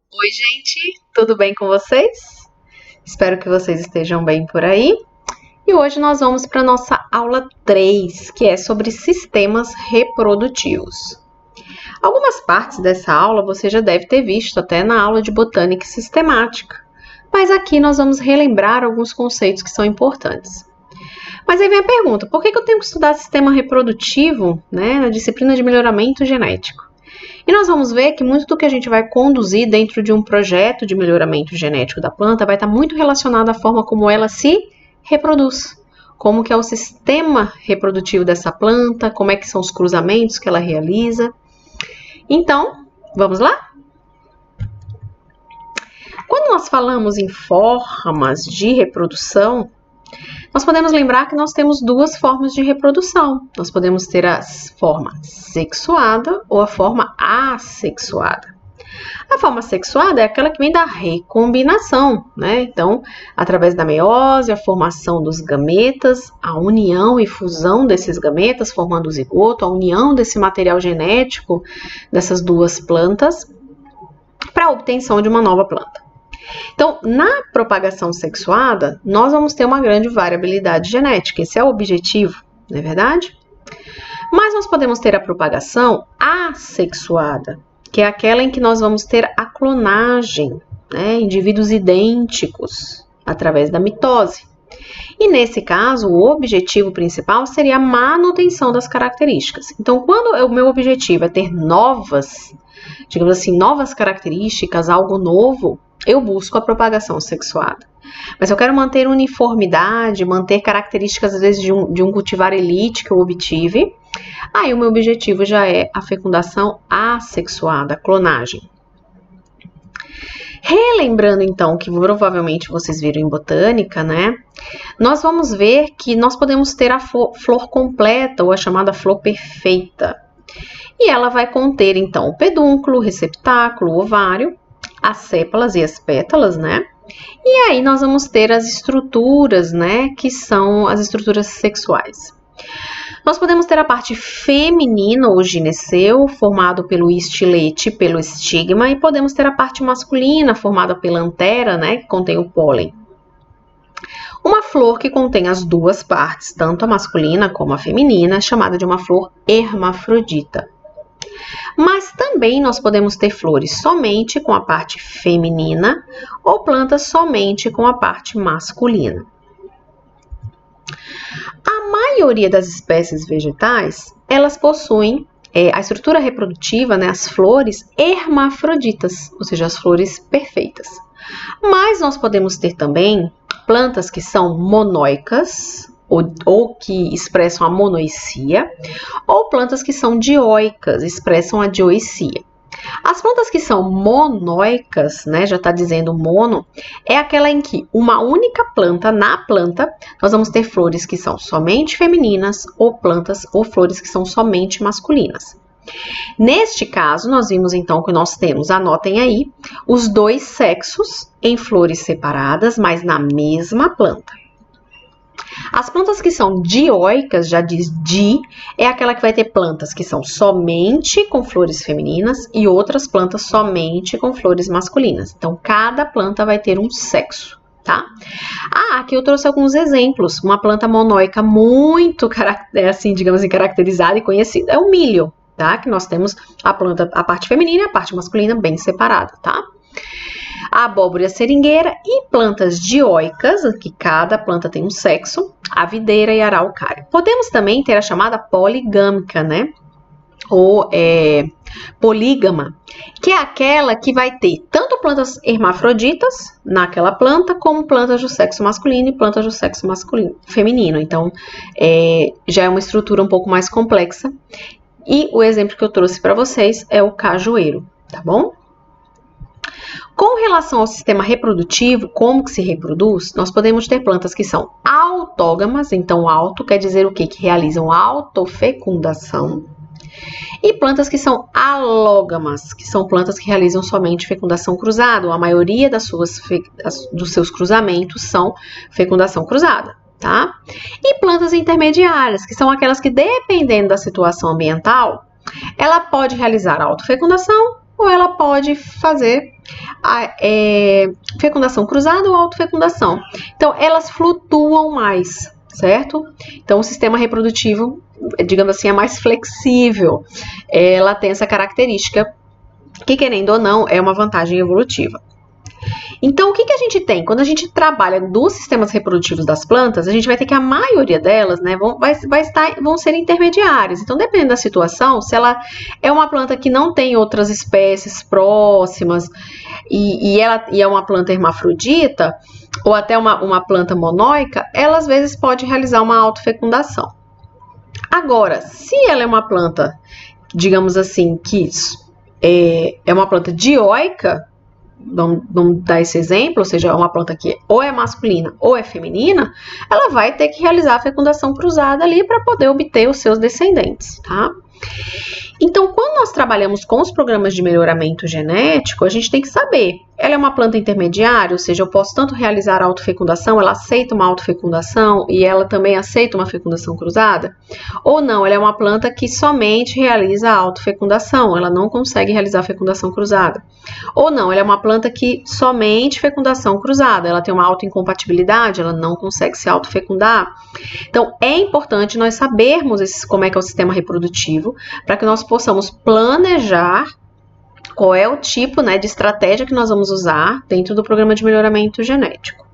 Oi, gente, tudo bem com vocês? Espero que vocês estejam bem por aí. E hoje nós vamos para a nossa aula 3, que é sobre sistemas reprodutivos. Algumas partes dessa aula você já deve ter visto até na aula de botânica sistemática, mas aqui nós vamos relembrar alguns conceitos que são importantes. Mas aí vem a pergunta, por que eu tenho que estudar sistema reprodutivo, na disciplina de melhoramento genético? E nós vamos ver que muito do que a gente vai conduzir dentro de um projeto de melhoramento genético da planta vai estar muito relacionado à forma como ela se reproduz. Como que é o sistema reprodutivo dessa planta, como é que são os cruzamentos que ela realiza. Então, vamos lá? Quando nós falamos em formas de reprodução, nós podemos lembrar que nós temos duas formas de reprodução. Nós podemos ter a forma sexuada ou a forma assexuada. A forma sexuada é aquela que vem da recombinação, Então, através da meiose, a formação dos gametas, a união e fusão desses gametas, formando o zigoto, a união desse material genético dessas duas plantas para a obtenção de uma nova planta. Então, na propagação sexuada, nós vamos ter uma grande variabilidade genética. Esse é o objetivo, não é verdade? Mas nós podemos ter a propagação assexuada, que é aquela em que nós vamos ter a clonagem, indivíduos idênticos, através da mitose. E nesse caso, o objetivo principal seria a manutenção das características. Então, quando o meu objetivo é ter novas, digamos assim, novas características, algo novo, eu busco a propagação sexuada. Mas eu quero manter uniformidade, manter características, às vezes, de um cultivar elite que eu obtive. Aí o meu objetivo já é a fecundação assexuada, a clonagem. Relembrando, então, que provavelmente vocês viram em botânica, nós vamos ver que nós podemos ter a flor completa, ou a chamada flor perfeita. E ela vai conter, então, o pedúnculo, o receptáculo, o ovário, as sépalas e as pétalas, E aí nós vamos ter as estruturas, que são as estruturas sexuais. Nós podemos ter a parte feminina, ou gineceu, formado pelo estilete, pelo estigma, e podemos ter a parte masculina, formada pela antera, que contém o pólen. Uma flor que contém as duas partes, tanto a masculina como a feminina, é chamada de uma flor hermafrodita. Mas também nós podemos ter flores somente com a parte feminina ou plantas somente com a parte masculina. A maioria das espécies vegetais, elas possuem a estrutura reprodutiva, as flores hermafroditas, ou seja, as flores perfeitas. Mas nós podemos ter também plantas que são monóicas, ou que expressam a monoicia, ou plantas que são dioicas, expressam a dioicia. As plantas que são monóicas, já está dizendo mono, é aquela em que uma única planta, na planta, nós vamos ter flores que são somente femininas, ou flores que são somente masculinas. Neste caso, nós vimos então que nós temos, anotem aí, os dois sexos em flores separadas, mas na mesma planta. As plantas que são dioicas, já diz di, é aquela que vai ter plantas que são somente com flores femininas e outras plantas somente com flores masculinas. Então, cada planta vai ter um sexo, tá? Aqui eu trouxe alguns exemplos. Uma planta monóica muito, caracterizada e conhecida é o milho, tá? Que nós temos a parte feminina e a parte masculina bem separada, tá? A abóbora e a seringueira e plantas dioicas, que cada planta tem um sexo, a videira e a araucária. Podemos também ter a chamada poligâmica, ou polígama, que é aquela que vai ter tanto plantas hermafroditas naquela planta, como plantas do sexo masculino e plantas do sexo feminino. Então, já é uma estrutura um pouco mais complexa. E o exemplo que eu trouxe para vocês é o cajueiro, tá bom? Com relação ao sistema reprodutivo, como que se reproduz, nós podemos ter plantas que são autógamas, então auto quer dizer o quê? Que realizam autofecundação. E plantas que são alógamas, que são plantas que realizam somente fecundação cruzada, ou a maioria dos seus cruzamentos são fecundação cruzada, tá? E plantas intermediárias, que são aquelas que, dependendo da situação ambiental, ela pode realizar autofecundação ou ela pode fazer a fecundação cruzada ou autofecundação. Então, elas flutuam mais, certo? Então, o sistema reprodutivo, digamos assim, é mais flexível. Ela tem essa característica que, querendo ou não, é uma vantagem evolutiva. Então, o que a gente tem? Quando a gente trabalha dos sistemas reprodutivos das plantas, a gente vai ter que a maioria delas, né, vão ser intermediárias. Então, dependendo da situação, se ela é uma planta que não tem outras espécies próximas e é uma planta hermafrodita, ou até uma planta monóica, ela às vezes pode realizar uma autofecundação. Agora, se ela é uma planta, digamos assim, que é uma planta dioica, vamos dar esse exemplo, ou seja, uma planta que ou é masculina ou é feminina, ela vai ter que realizar a fecundação cruzada ali para poder obter os seus descendentes, tá? Então, quando nós trabalhamos com os programas de melhoramento genético, a gente tem que saber, ela é uma planta intermediária, ou seja, eu posso tanto realizar a autofecundação, ela aceita uma autofecundação e ela também aceita uma fecundação cruzada? Ou não, ela é uma planta que somente realiza a autofecundação, ela não consegue realizar a fecundação cruzada. Ou não, ela é uma planta que somente fecundação cruzada, ela tem uma autoincompatibilidade, ela não consegue se autofecundar. Então, é importante nós sabermos como é que é o sistema reprodutivo, para que nós possamos planejar qual é o tipo, né, de estratégia que nós vamos usar dentro do programa de melhoramento genético.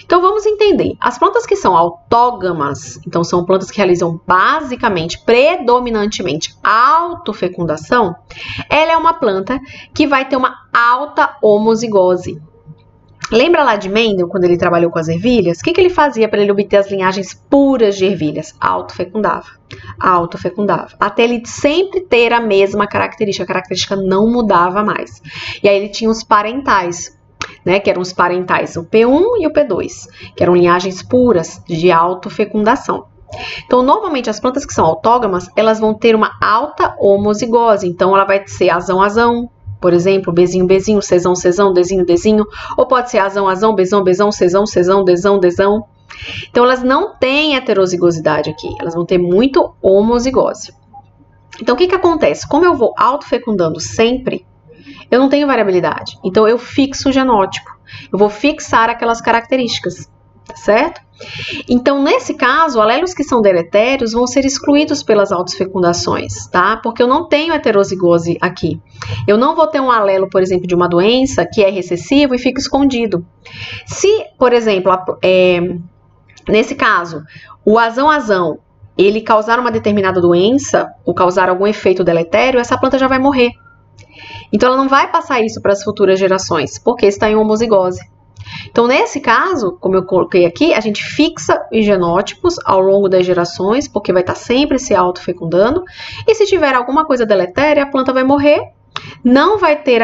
Então, vamos entender. As plantas que são autógamas, então são plantas que realizam basicamente, predominantemente, autofecundação, ela é uma planta que vai ter uma alta homozigose. Lembra lá de Mendel, quando ele trabalhou com as ervilhas? O que ele fazia para ele obter as linhagens puras de ervilhas? Autofecundava, até ele sempre ter a mesma característica, a característica não mudava mais. E aí ele tinha os parentais, né, que eram os parentais, o P1 e o P2, que eram linhagens puras de autofecundação. Então, normalmente, as plantas que são autógamas, elas vão ter uma alta homozigose, então ela vai ser azão-azão, por exemplo, bezinho, bezinho, cezão, cezão, dezinho, dezinho, ou pode ser azão, azão, bezão, bezão, cezão, cezão, dezão, dezão. Então, elas não têm heterozigosidade aqui, elas vão ter muito homozigose. Então, o que acontece? Como eu vou autofecundando sempre, eu não tenho variabilidade. Então, eu fixo o genótipo, eu vou fixar aquelas características, tá certo? Então, nesse caso, alelos que são deletérios vão ser excluídos pelas autofecundações, tá? Porque eu não tenho heterozigose aqui. Eu não vou ter um alelo, por exemplo, de uma doença que é recessivo e fica escondido. Se, por exemplo, nesse caso, o azão-azão, ele causar uma determinada doença ou causar algum efeito deletério, essa planta já vai morrer. Então, ela não vai passar isso para as futuras gerações, porque está em homozigose. Então, nesse caso, como eu coloquei aqui, a gente fixa os genótipos ao longo das gerações, porque vai estar sempre se autofecundando, e se tiver alguma coisa deletéria, a planta vai morrer, não vai ter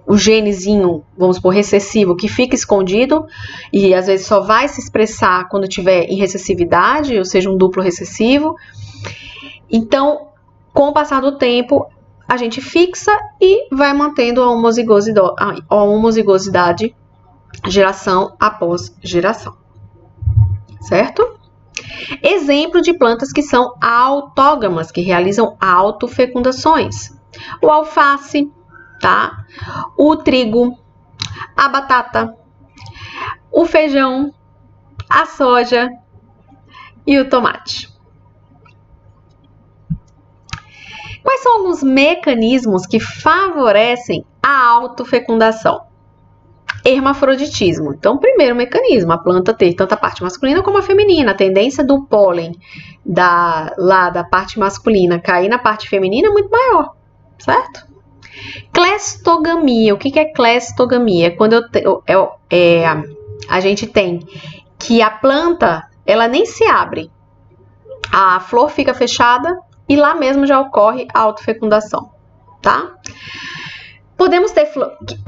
o genezinho, vamos supor, recessivo, que fica escondido, e às vezes só vai se expressar quando tiver em recessividade, ou seja, um duplo recessivo. Então, com o passar do tempo, a gente fixa e vai mantendo a homozigosidade geração após geração, certo? Exemplo de plantas que são autógamas, que realizam autofecundações. O alface, tá? O trigo, a batata, o feijão, a soja e o tomate. Quais são alguns mecanismos que favorecem a autofecundação? Hermafroditismo. Então, primeiro mecanismo, a planta ter tanto a parte masculina como a feminina. A tendência do pólen da parte masculina cair na parte feminina é muito maior, certo? Cleistogamia. O que é cleistogamia? É quando a gente tem que a planta, ela nem se abre. A flor fica fechada e lá mesmo já ocorre a autofecundação, tá? Podemos ter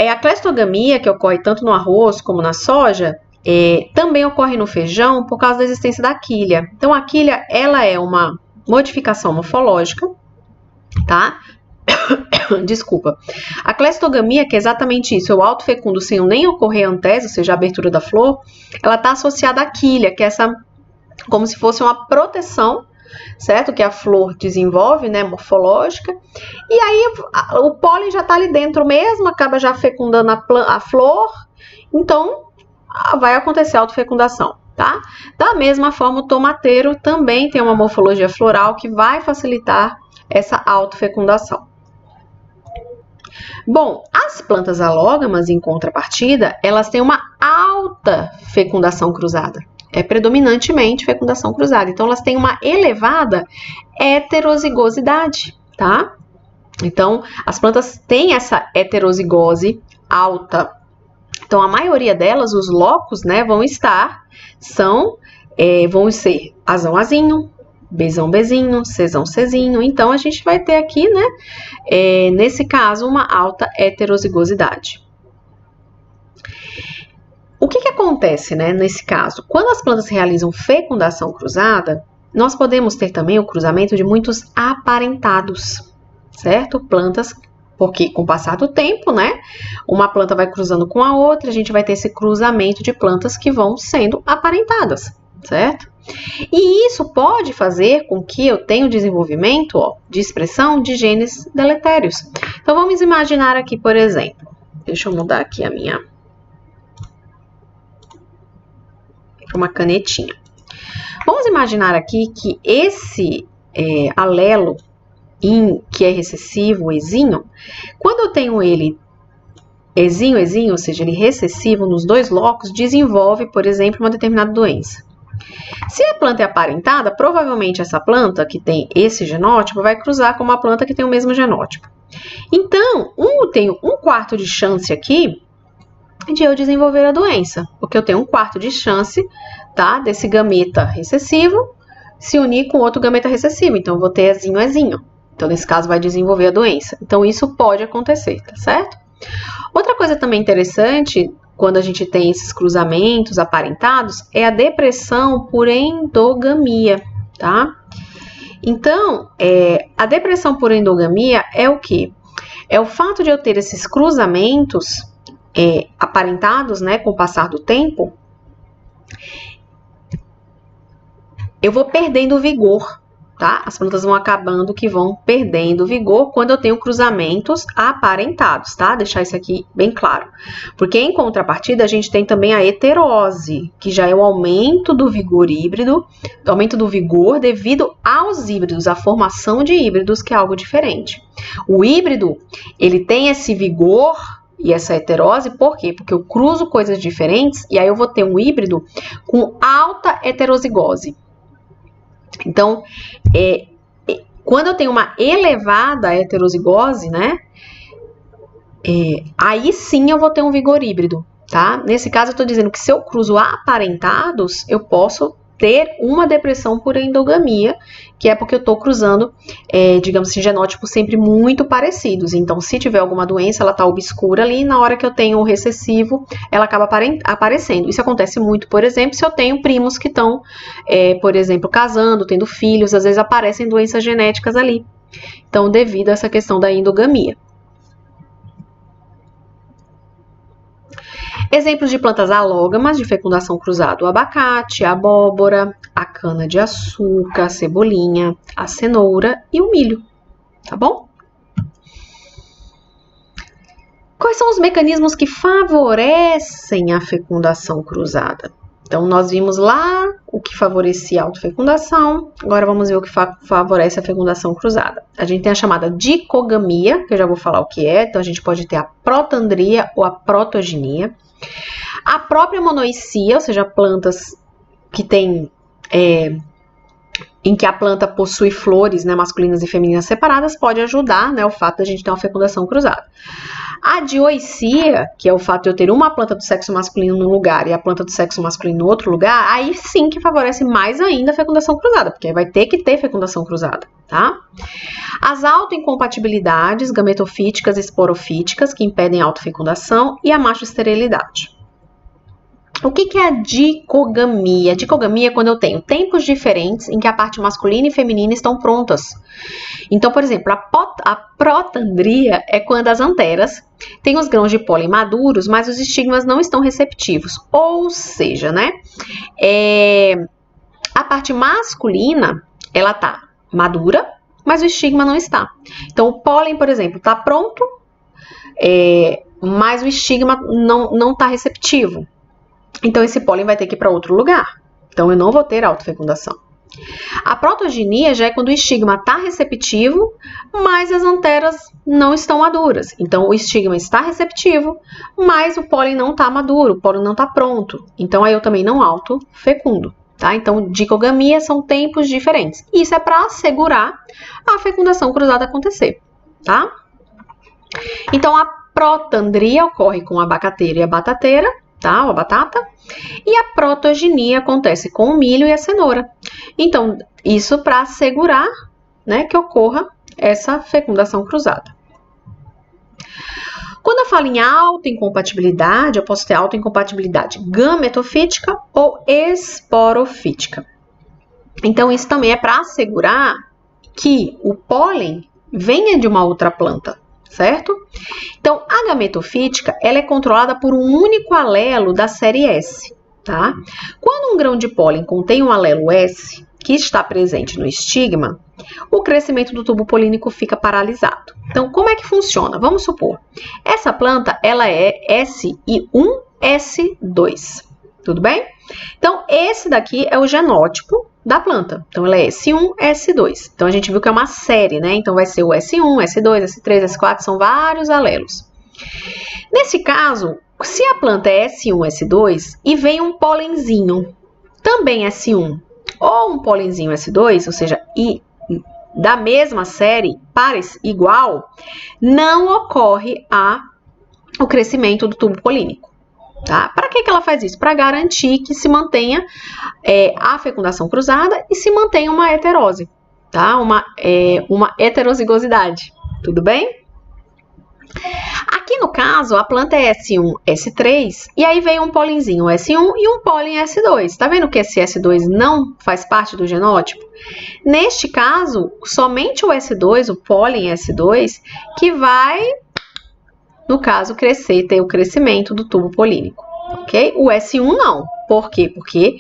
a cleistogamia, que ocorre tanto no arroz como na soja, também ocorre no feijão por causa da existência da quilha. Então, a quilha, ela é uma modificação morfológica, tá? Desculpa. A cleistogamia, que é exatamente isso, eu autofecundo sem nem ocorrer a antese, ou seja, a abertura da flor, ela está associada à quilha, que é essa, como se fosse uma proteção certo? Que a flor desenvolve, né, morfológica. E aí o pólen já está ali dentro mesmo, acaba já fecundando a flor. Então, vai acontecer a autofecundação, tá? Da mesma forma, o tomateiro também tem uma morfologia floral que vai facilitar essa autofecundação. Bom, as plantas alógamas, em contrapartida, elas têm uma alta fecundação cruzada. É predominantemente fecundação cruzada. Então, elas têm uma elevada heterozigosidade, tá? Então, as plantas têm essa heterozigose alta. Então, a maioria delas, os locos, né, vão ser azão, azinho, Bzão, Bzinho, Czão, Czinho. Então, a gente vai ter aqui, né, nesse caso, uma alta heterozigosidade. O que acontece, né, nesse caso? Quando as plantas realizam fecundação cruzada, nós podemos ter também o cruzamento de muitos aparentados, certo? Plantas, porque com o passar do tempo, né, uma planta vai cruzando com a outra, a gente vai ter esse cruzamento de plantas que vão sendo aparentadas, certo? E isso pode fazer com que eu tenha o desenvolvimento, de expressão de genes deletérios. Então, vamos imaginar aqui, por exemplo, deixa eu mudar aqui uma canetinha. Vamos imaginar aqui que esse alelo que é recessivo, o ezinho, quando eu tenho ele ezinho, ou seja, ele recessivo nos dois locos, desenvolve, por exemplo, uma determinada doença. Se a planta é aparentada, provavelmente essa planta que tem esse genótipo vai cruzar com uma planta que tem o mesmo genótipo. Então, eu tenho 1/4 de chance aqui de eu desenvolver a doença, porque eu tenho 1/4 de chance, tá, desse gameta recessivo se unir com outro gameta recessivo. Então, eu vou ter ezinho. Então, nesse caso, vai desenvolver a doença. Então, isso pode acontecer, tá certo? Outra coisa também interessante, quando a gente tem esses cruzamentos aparentados, é a depressão por endogamia, tá? Então, a depressão por endogamia é o quê? É o fato de eu ter esses cruzamentos aparentados, né, com o passar do tempo, eu vou perdendo vigor, tá? As plantas vão acabando que vão perdendo vigor quando eu tenho cruzamentos aparentados, tá? Deixar isso aqui bem claro. Porque em contrapartida, a gente tem também a heterose, que já é o aumento do vigor híbrido, aumento do vigor devido aos híbridos, a formação de híbridos, que é algo diferente. O híbrido, ele tem esse vigor e essa heterose, por quê? Porque eu cruzo coisas diferentes e aí eu vou ter um híbrido com alta heterozigose. Então, quando eu tenho uma elevada heterozigose, né, aí sim eu vou ter um vigor híbrido, tá? Nesse caso, eu estou dizendo que se eu cruzo aparentados, eu posso ter uma depressão por endogamia, que é porque eu estou cruzando, digamos assim, genótipos sempre muito parecidos. Então, se tiver alguma doença, ela está obscura ali, e na hora que eu tenho o recessivo, ela acaba aparecendo. Isso acontece muito, por exemplo, se eu tenho primos que estão, por exemplo, casando, tendo filhos, às vezes aparecem doenças genéticas ali. Então, devido a essa questão da endogamia. Exemplos de plantas alógamas de fecundação cruzada: o abacate, a abóbora, a cana-de-açúcar, a cebolinha, a cenoura e o milho, tá bom? Quais são os mecanismos que favorecem a fecundação cruzada? Então, nós vimos lá o que favorecia a autofecundação, agora vamos ver o que favorece a fecundação cruzada. A gente tem a chamada dicogamia, que eu já vou falar o que é, então a gente pode ter a protandria ou a protogenia. A própria monoicia, ou seja, plantas que tem, em que a planta possui flores, né, masculinas e femininas separadas, pode ajudar, né, o fato de a gente ter uma fecundação cruzada. A dioicia, que é o fato de eu ter uma planta do sexo masculino num lugar e a planta do sexo masculino no outro lugar, aí sim que favorece mais ainda a fecundação cruzada, porque aí vai ter que ter fecundação cruzada, tá? As autoincompatibilidades gametofíticas e esporofíticas, que impedem a autofecundação, e a macho-esterilidade. O que é a dicogamia? A dicogamia é quando eu tenho tempos diferentes em que a parte masculina e feminina estão prontas. Então, por exemplo, a protandria é quando as anteras têm os grãos de pólen maduros, mas os estigmas não estão receptivos. Ou seja, né, a parte masculina, ela tá madura, mas o estigma não está. Então, o pólen, por exemplo, está pronto, mas o estigma não está receptivo. Então, esse pólen vai ter que ir para outro lugar. Então, eu não vou ter autofecundação. A protogenia já é quando o estigma está receptivo, mas as anteras não estão maduras. Então, o estigma está receptivo, mas o pólen não está maduro, o pólen não está pronto. Então, aí eu também não autofecundo. Tá? Então, dicogamia são tempos diferentes. Isso é para assegurar a fecundação cruzada acontecer. Tá? Então, a protandria ocorre com a abacateira e a batateira, tá? Ou a batata. E a protogenia acontece com o milho e a cenoura. Então, isso para assegurar, né, que ocorra essa fecundação cruzada. Quando eu falo em autoincompatibilidade, eu posso ter autoincompatibilidade gametofítica ou esporofítica. Então, isso também é para assegurar que o pólen venha de uma outra planta, certo? Então, a gametofítica, ela é controlada por um único alelo da série S, tá? Quando um grão de pólen contém um alelo S, que está presente no estigma, o crescimento do tubo polínico fica paralisado. Então, como é que funciona? Vamos supor, essa planta, ela é SI1, S2, tudo bem? Então, esse daqui é o genótipo da planta. Então, ela é S1, S2. Então, a gente viu que é uma série, né? Então, vai ser o S1, S2, S3, S4, são vários alelos. Nesse caso, se a planta é S1, S2 e vem um pólenzinho, também S1, ou um pólenzinho S2, ou seja, da mesma série, pares igual, não ocorre o crescimento do tubo polínico. Tá? Para que ela faz isso? Para garantir que se mantenha a fecundação cruzada e se mantenha uma heterose, tá? Uma heterozigosidade, tudo bem? Aqui no caso, a planta é S1, S3, e aí vem um pólenzinho S1 e um pólen S2. Tá vendo que esse S2 não faz parte do genótipo? Neste caso, somente o S2, o pólen S2, que vai, no caso, crescer, ter o crescimento do tubo polínico, ok? O S1 não. Por quê? Porque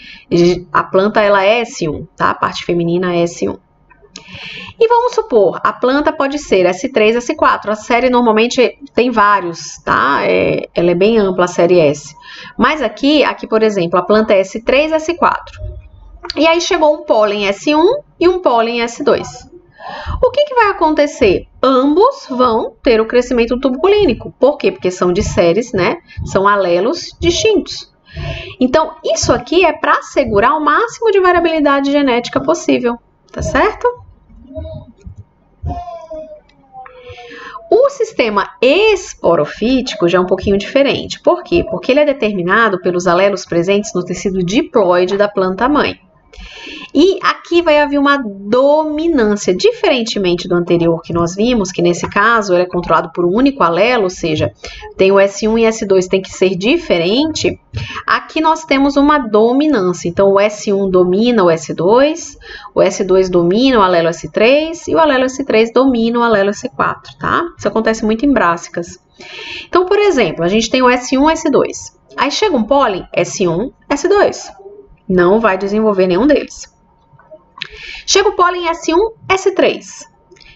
a planta, ela é S1, tá? A parte feminina é S1. E vamos supor, a planta pode ser S3, S4. A série normalmente tem vários, tá? Ela é bem ampla, a série S. Mas aqui, por exemplo, a planta é S3, S4. E aí chegou um pólen S1 e um pólen S2. O que vai acontecer? Ambos vão ter o crescimento do tubo polínico. Por quê? Porque são de séries, né? São alelos distintos. Então, isso aqui é para assegurar o máximo de variabilidade genética possível, tá certo? O sistema esporofítico já é um pouquinho diferente. Por quê? Porque ele é determinado pelos alelos presentes no tecido diploide da planta-mãe. E aqui vai haver uma dominância, diferentemente do anterior que nós vimos, que nesse caso ele é controlado por um único alelo, ou seja, tem o S1 e S2 tem que ser diferente. Aqui nós temos uma dominância, então o S1 domina o S2 domina o alelo S3 e o alelo S3 domina o alelo S4, tá? Isso acontece muito em brássicas. Então, por exemplo, a gente tem o S1 e S2, aí chega um pólen S1, S2, não vai desenvolver nenhum deles. Chega o pólen S1, S3.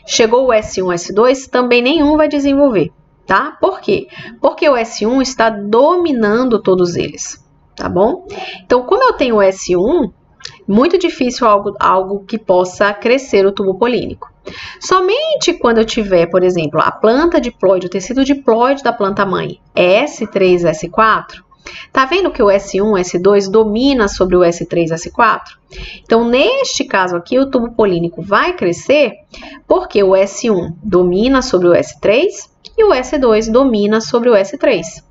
Chegou o S1, S2, também nenhum vai desenvolver, tá? Por quê? Porque o S1 está dominando todos eles, tá bom? Então, como eu tenho o S1, muito difícil algo que possa crescer o tubo polínico. Somente quando eu tiver, por exemplo, a planta diploide, o tecido diploide da planta-mãe S3, S4, tá vendo que o S1, S2 domina sobre o S3, S4? Então, neste caso aqui, o tubo polínico vai crescer porque o S1 domina sobre o S3 e o S2 domina sobre o S3.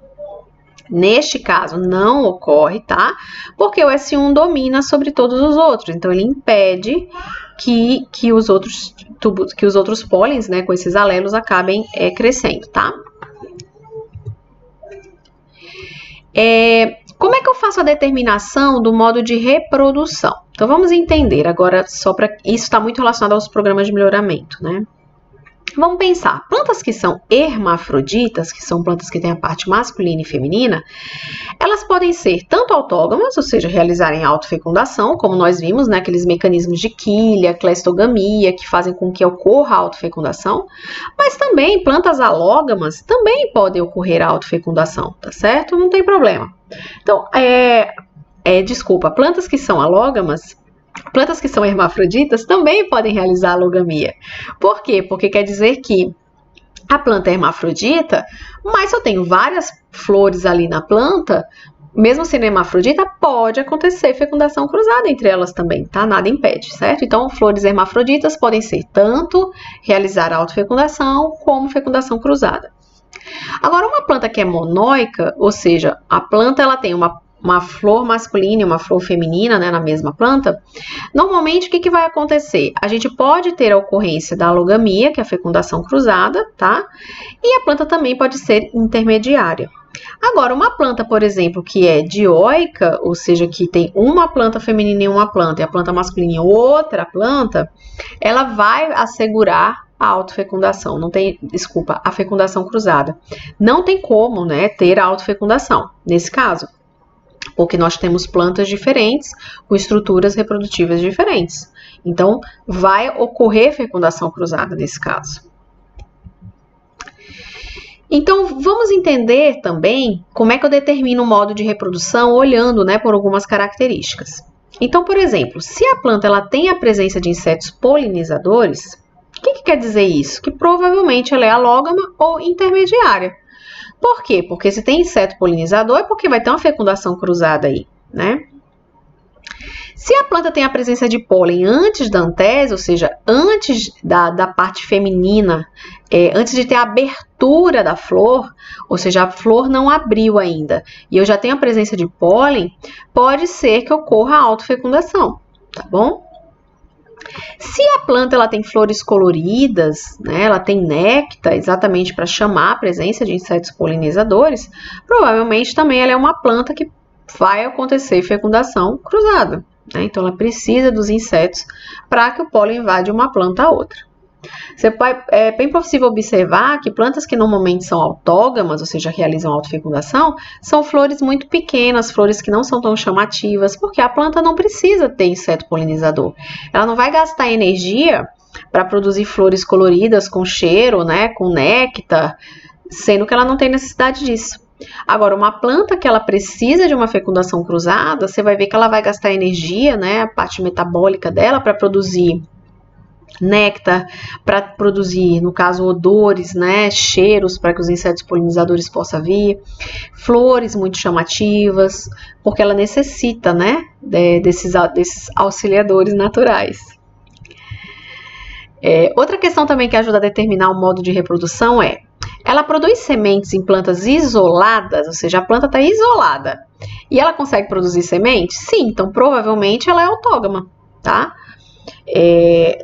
Neste caso, não ocorre, tá? Porque o S1 domina sobre todos os outros. Então, ele impede que os outros pólens, né, com esses alelos, acabem crescendo, tá? Como é que eu faço a determinação do modo de reprodução? Então, vamos entender agora, isso está muito relacionado aos programas de melhoramento, né? Vamos pensar, plantas que são hermafroditas, que são plantas que têm a parte masculina e feminina, elas podem ser tanto autógamas, ou seja, realizarem autofecundação, como nós vimos, né, aqueles mecanismos de quilha, cleistogamia, que fazem com que ocorra a autofecundação, mas também plantas alógamas também podem ocorrer a autofecundação, tá certo? Não tem problema. Então, plantas que são alógamas, plantas que são hermafroditas também podem realizar alogamia. Por quê? Porque quer dizer que a planta é hermafrodita, mas se eu tenho várias flores ali na planta, mesmo sendo hermafrodita, pode acontecer fecundação cruzada entre elas também, tá? Nada impede, certo? Então, flores hermafroditas podem ser tanto realizar autofecundação como fecundação cruzada. Agora, uma planta que é monóica, ou seja, a planta ela tem uma flor masculina e uma flor feminina, né, na mesma planta, normalmente o que vai acontecer? A gente pode ter a ocorrência da alogamia, que é a fecundação cruzada, tá? E a planta também pode ser intermediária. Agora, uma planta, por exemplo, que é dioica, ou seja, que tem uma planta feminina em uma planta e a planta masculina em outra planta, ela vai assegurar a autofecundação, a fecundação cruzada. Não tem como, né, ter a autofecundação nesse caso, porque nós temos plantas diferentes, com estruturas reprodutivas diferentes. Então, vai ocorrer fecundação cruzada nesse caso. Então, vamos entender também como é que eu determino o modo de reprodução olhando, né, por algumas características. Então, por exemplo, se a planta ela tem a presença de insetos polinizadores, o que quer dizer isso? Que provavelmente ela é alógama ou intermediária. Por quê? Porque se tem inseto polinizador é porque vai ter uma fecundação cruzada aí, né? Se a planta tem a presença de pólen antes da antese, ou seja, antes da parte feminina, antes de ter a abertura da flor, ou seja, a flor não abriu ainda, e eu já tenho a presença de pólen, pode ser que ocorra a autofecundação, tá bom? Se a planta ela tem flores coloridas, né, ela tem néctar, exatamente para chamar a presença de insetos polinizadores, provavelmente também ela é uma planta que vai acontecer fecundação cruzada, né? Então ela precisa dos insetos para que o pólen vá de uma planta a outra. É bem possível observar que plantas que normalmente são autógamas, ou seja, realizam autofecundação, são flores muito pequenas, flores que não são tão chamativas, porque a planta não precisa ter inseto polinizador. Ela não vai gastar energia para produzir flores coloridas com cheiro, né, com néctar, sendo que ela não tem necessidade disso. Agora, uma planta que ela precisa de uma fecundação cruzada, você vai ver que ela vai gastar energia, né, a parte metabólica dela para produzir néctar, para produzir, no caso, odores, né, cheiros, para que os insetos polinizadores possam vir, flores muito chamativas, porque ela necessita, né, desses auxiliadores naturais. Outra questão também que ajuda a determinar o modo de reprodução ela produz sementes em plantas isoladas, ou seja, a planta está isolada, e ela consegue produzir sementes? Sim, então provavelmente ela é autógama, tá?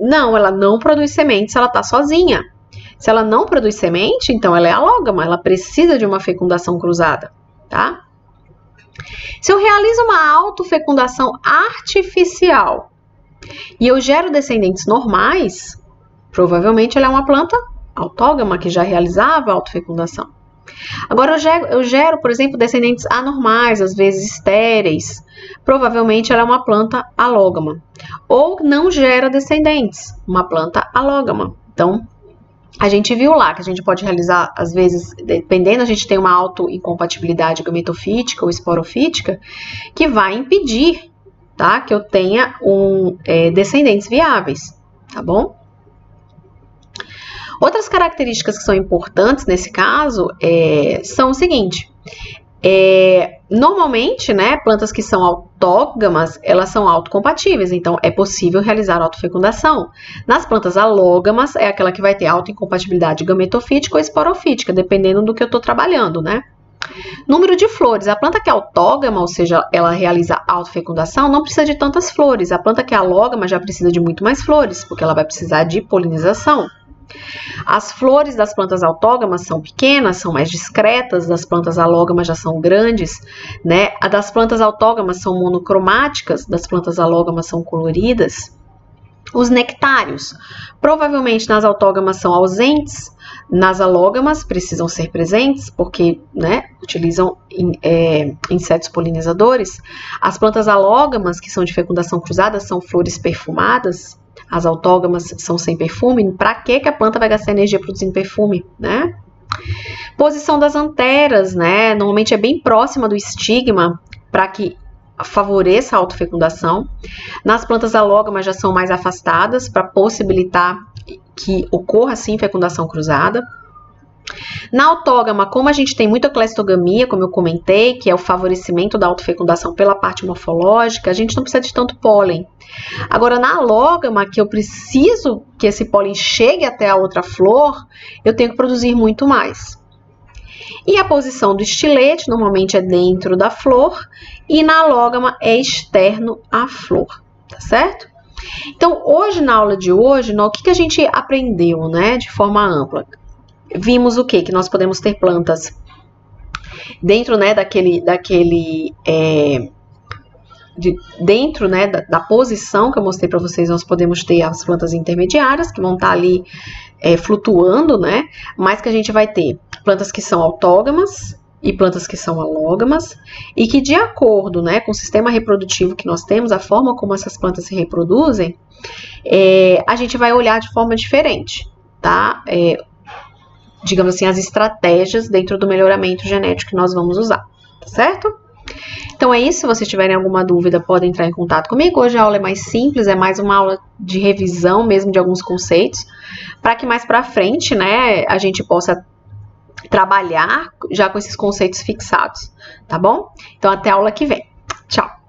Não, ela não produz semente se ela está sozinha. Se ela não produz semente, então ela é alógama, ela precisa de uma fecundação cruzada, tá? Se eu realizo uma autofecundação artificial e eu gero descendentes normais, provavelmente ela é uma planta autógama que já realizava autofecundação. Agora eu gero, por exemplo, descendentes anormais, às vezes estéreis. Provavelmente ela é uma planta alógama. Ou não gera descendentes, uma planta alógama. Então, a gente viu lá que a gente pode realizar, às vezes, dependendo, a gente tem uma autoincompatibilidade gametofítica ou esporofítica, que vai impedir, tá, que eu tenha descendentes viáveis, tá bom? Outras características que são importantes nesse caso são o seguinte: normalmente, né, plantas que são autógamas, elas são autocompatíveis, então é possível realizar autofecundação. Nas plantas alógamas, é aquela que vai ter autoincompatibilidade gametofítica ou esporofítica, dependendo do que eu estou trabalhando, né? Número de flores. A planta que é autógama, ou seja, ela realiza autofecundação, não precisa de tantas flores. A planta que é alógama já precisa de muito mais flores, porque ela vai precisar de polinização. As flores das plantas autógamas são pequenas, são mais discretas, das plantas alógamas já são grandes, né? A das plantas autógamas são monocromáticas, das plantas alógamas são coloridas. Os nectários, provavelmente nas autógamas são ausentes, nas alógamas precisam ser presentes, porque, né, utilizam insetos polinizadores. As plantas alógamas, que são de fecundação cruzada, são flores perfumadas. As autógamas são sem perfume. Para que a planta vai gastar energia produzindo perfume, né? Posição das anteras, né? Normalmente é bem próxima do estigma, para que favoreça a autofecundação. Nas plantas alógamas já são mais afastadas para possibilitar que ocorra sim fecundação cruzada. Na autógama, como a gente tem muita cleistogamia, como eu comentei, que é o favorecimento da autofecundação pela parte morfológica, a gente não precisa de tanto pólen. Agora, na alógama, que eu preciso que esse pólen chegue até a outra flor, eu tenho que produzir muito mais. E a posição do estilete normalmente é dentro da flor e na alógama é externo à flor, tá certo? Então, hoje, na aula de hoje, o que a gente aprendeu, né, de forma ampla? Vimos o quê? Que nós podemos ter plantas dentro, né, dentro, né, da posição que eu mostrei para vocês, nós podemos ter as plantas intermediárias, que vão estar ali flutuando, né, mas que a gente vai ter plantas que são autógamas e plantas que são alógamas, e que de acordo, né, com o sistema reprodutivo que nós temos, a forma como essas plantas se reproduzem, a gente vai olhar de forma diferente, tá? Digamos assim, as estratégias dentro do melhoramento genético que nós vamos usar, tá certo? Então é isso, se vocês tiverem alguma dúvida, podem entrar em contato comigo. Hoje a aula é mais simples, é mais uma aula de revisão mesmo de alguns conceitos, para que mais para frente, né, a gente possa trabalhar já com esses conceitos fixados, tá bom? Então até a aula que vem. Tchau!